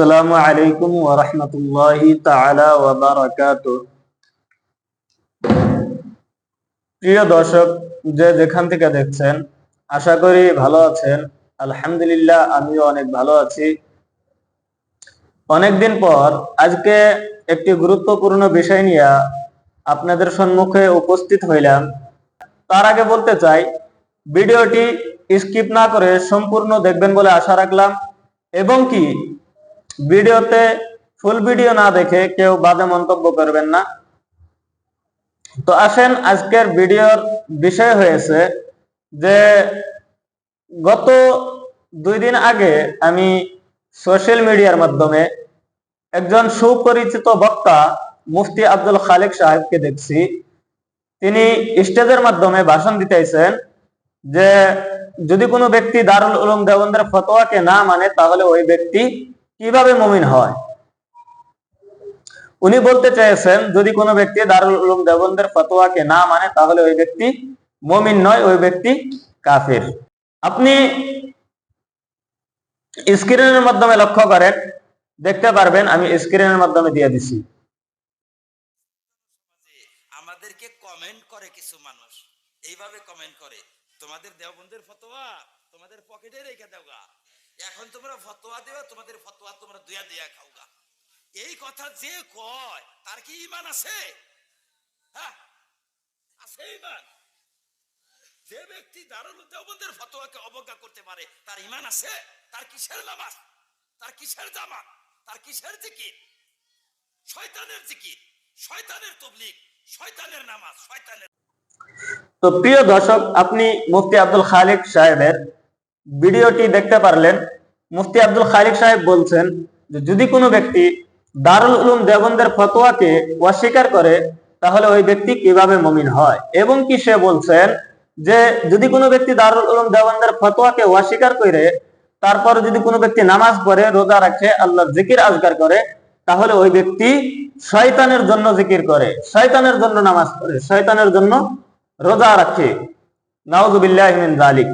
আসসালামু আলাইকুম ওয়া রাহমাতুল্লাহি তাআলা ওয়া বারাকাতুহু। প্রিয় দর্শক, যে যেখান থেকে দেখছেন, আশা করি ভালো আছেন। আলহামদুলিল্লাহ, আমিও অনেক ভালো আছি। অনেকদিন পর আজকে একটি গুরুত্বপূর্ণ বিষয় নিয়ে আপনাদের সম্মুখে উপস্থিত হইলাম। তার আগে বলতে চাই, ভিডিওটি স্কিপ না করে সম্পূর্ণ দেখবেন বলে আশা রাখলাম, এবং কি ভিডিওতে ফুল ভিডিও না দেখে কেউ বাজে মন্তব্য করবেন না। তো আসেন, আজকের ভিডিওর বিষয় হয়েছে যে গত 2 দিন আগে আমি সোশ্যাল মিডিয়ার মাধ্যমে একজন সুপরিচিত বক্তা মুফতি আব্দুল খালেক সাহেবকে দেখছি। তিনি স্টেজের মাধ্যমে ভাষণ দিতেছেন যে যদি কোনো ব্যক্তি দারুল উলুম দেওবন্দের ফতোয়াকে না মানে তাহলে ওই ব্যক্তি কিভাবে মুমিন হয়। উনি বলতে চেয়েছেন, যদি কোনো ব্যক্তি দারুল উলুম দেওবন্দের ফতোয়াকে না মানে তাহলে ওই ব্যক্তি মুমিন নয়, ওই ব্যক্তি কাফির। আপনি স্ক্রিনের মাধ্যমে লক্ষ্য করেন, দেখতে পারবেন, আমি স্ক্রিনের মাধ্যমে দিয়ে দিছি। আমাদেরকে কমেন্ট করে কিছু মানুষ, এইভাবে কমেন্ট করে, তোমাদের দেওবন্দের ফতোয়া তোমাদের পকেটে রেখে দেওগা, এখন তোমরা ফতোয়া দেওয়া, তোমাদের ফতোয়া তোমরা দুয়া দিয়া খাওগা। এই কথা যে কয় তার কি ঈমান আছে? হ্যাঁ, আছে ঈমান? যে ব্যক্তি দারুল দেওবন্দের ফতোয়াকে অবজ্ঞা করতে পারে তার ঈমান আছে? তার কিসের নামাজ, তার কিসের জামাত, তার কিসের জিকির? শয়তানের জিকির, শয়তানের তাবলীগ, শয়তানের নামাজ, শয়তানের। তো প্রিয় দর্শক, আপনি মুফতি আব্দুল খালেক সাহেবের ভিডিওটি দেখতে পারলেন। মুফতি আব্দুল খালেক সাহেব বলছেন যে যদি কোনো ব্যক্তি দারুল উলুম দেওবন্দের ফতোয়াকে অস্বীকার করে তাহলে ওই ব্যক্তি কিভাবে মুমিন হয়, এবং কি সে বলছেন যে যদি কোনো ব্যক্তি দারুল উলুম দেওবন্দের ফতোয়াকে অস্বীকার করে তারপর যদি কোনো ব্যক্তি নামাজ পড়ে, রোজা রাখে, আল্লাহর জিকির আজকার করে, তাহলে ওই ব্যক্তি শয়তানের জন্য জিকির করে, শয়তানের জন্য নামাজ পড়ে, শয়তানের জন্য রোজা রাখে। নাউযুবিল্লাহি মিন যালিক।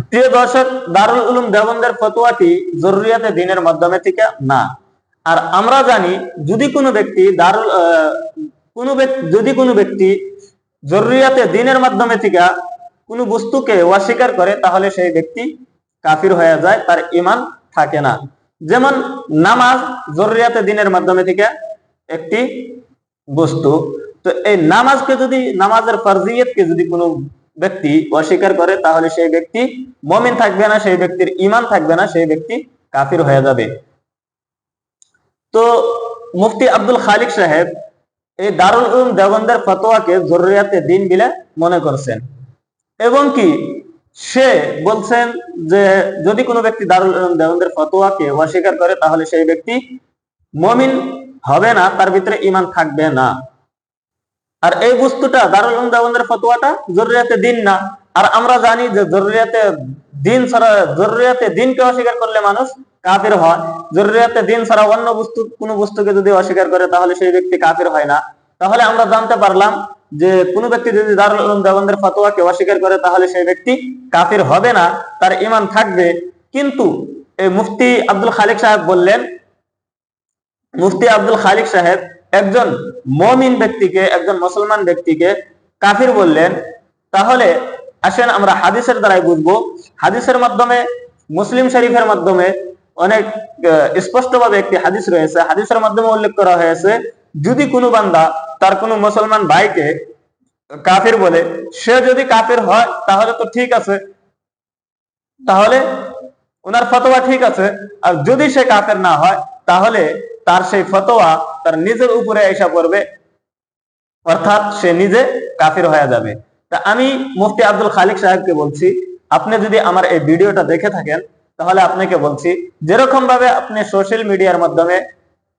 প্রিয় দর্শক, দারুল উলুম দেওবন্দের ফতোয়াটি জরুরিয়াতে দ্বীনের মাধ্যমে থেকে না। আর আমরা জানি, যদি কোনো ব্যক্তি জরুরিয়াতে দ্বীনের মাধ্যমে থেকে কোনো বস্তুকে অস্বীকার করে তাহলে সেই ব্যক্তি কাফির হয়ে যায়, তার ঈমান থাকে না। যেমন নামাজ জরুরিয়াতে দ্বীনের মাধ্যমে থেকে একটি বস্তু। তো এই নামাজকে যদি, নামাজের ফরজিয়তকে যদি কোনো ব্যক্তি অস্বীকার করে তাহলে সেই ব্যক্তি মুমিন থাকবে না, সেই ব্যক্তির ঈমান থাকবে না, সেই ব্যক্তি কাফির হয়ে যাবে। তো মুফতি আব্দুল খালেক সাহেব এই দারুল উলুম দেওবন্দের ফতোয়াকে জরুরিয়াতে দ্বীন বলে মনে করছেন, এবং কি সে বলছেন যে যদি কোনো ব্যক্তি দারুল উলুম দেওবন্দের ফতোয়াকে অস্বীকার করে তাহলে সেই ব্যক্তি মুমিন হবে না, তার ভিতরে ঈমান থাকবে না। আর এই বস্তুটা, দারুল উলুম দেওবন্দের ফতোয়াটা জরুরিয়াতে দ্বীন না। আর আমরা জানি যে জরুরিয়াতে দ্বীন ছাড়া, জরুরিয়াতে দ্বীনকে অস্বীকার করলে মানুষ কাফির হয়। জরুরিয়াতে দ্বীন ছাড়া অন্য বস্তু, কোনো বস্তুকে যদি অস্বীকার করে তাহলে সেই ব্যক্তি কাফির হয় না। তাহলে আমরা জানতে পারলাম যে কোনো ব্যক্তি যদি দারুল উলুম দেওবন্দের ফতোয়াকে অস্বীকার করে তাহলে সেই ব্যক্তি কাফির হবে না, তার ঈমান থাকবে। কিন্তু এই মুফতি আব্দুল খালেক সাহেব বললেন, মুফতি আব্দুল খালেক সাহেব একজন মুমিন ব্যক্তিকে, একজন মুসলমান ব্যক্তিকে কাফির বললেন। তাহলে আসেন আমরা হাদিসের দ্বারাই বুঝবো। হাদিসের মাধ্যমে, মুসলিম শরীফের মাধ্যমে অনেক স্পষ্টভাবে একটি হাদিস রয়েছে। হাদিসের মাধ্যমে উল্লেখ করা হয়েছে, যদি কোনো বান্দা তার কোনো মুসলমান ভাইকে কাফির বলে, সে যদি কাফির হয় তাহলে তো ঠিক আছে, তাহলে ওনার ফতোয়া ঠিক আছে। আর যদি সে কাফের না হয় তাহলে তার সেই ফতোয়া তার নিজের উপরে এসে পড়বে, অর্থাৎ সে নিজে কাফির হয়ে যাবে। তা আমি মুফতি আব্দুল খালেক সাহেবকে বলছি, আপনি যদি আমার এই ভিডিওটা দেখে থাকেন তাহলে আপনাকে বলছি, যেরকম ভাবে আপনি সোশ্যাল মিডিয়ার মাধ্যমে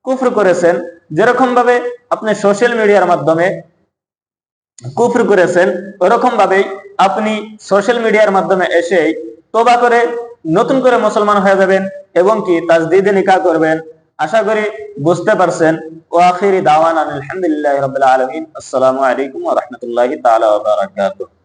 কুফর করেছেন, যেরকম ভাবে আপনি সোশ্যাল মিডিয়ার মাধ্যমে কুফর করেছেন, ওরকম ভাবেই আপনি সোশ্যাল মিডিয়ার মাধ্যমে এসে তওবা করে নতুন করে মুসলমান হয়ে যাবেন, এবং কি তাজদীদে নিকাহ করবেন। আশা করি বুঝতে পারছেন। ওয়া আখিরি দাওয়ানা আলহামদুলিল্লাহি রাব্বিল আলামিন। আসসালামু আলাইকুম ওয়া রাহমাতুল্লাহি তাআলা ওয়া বারাকাতুহু।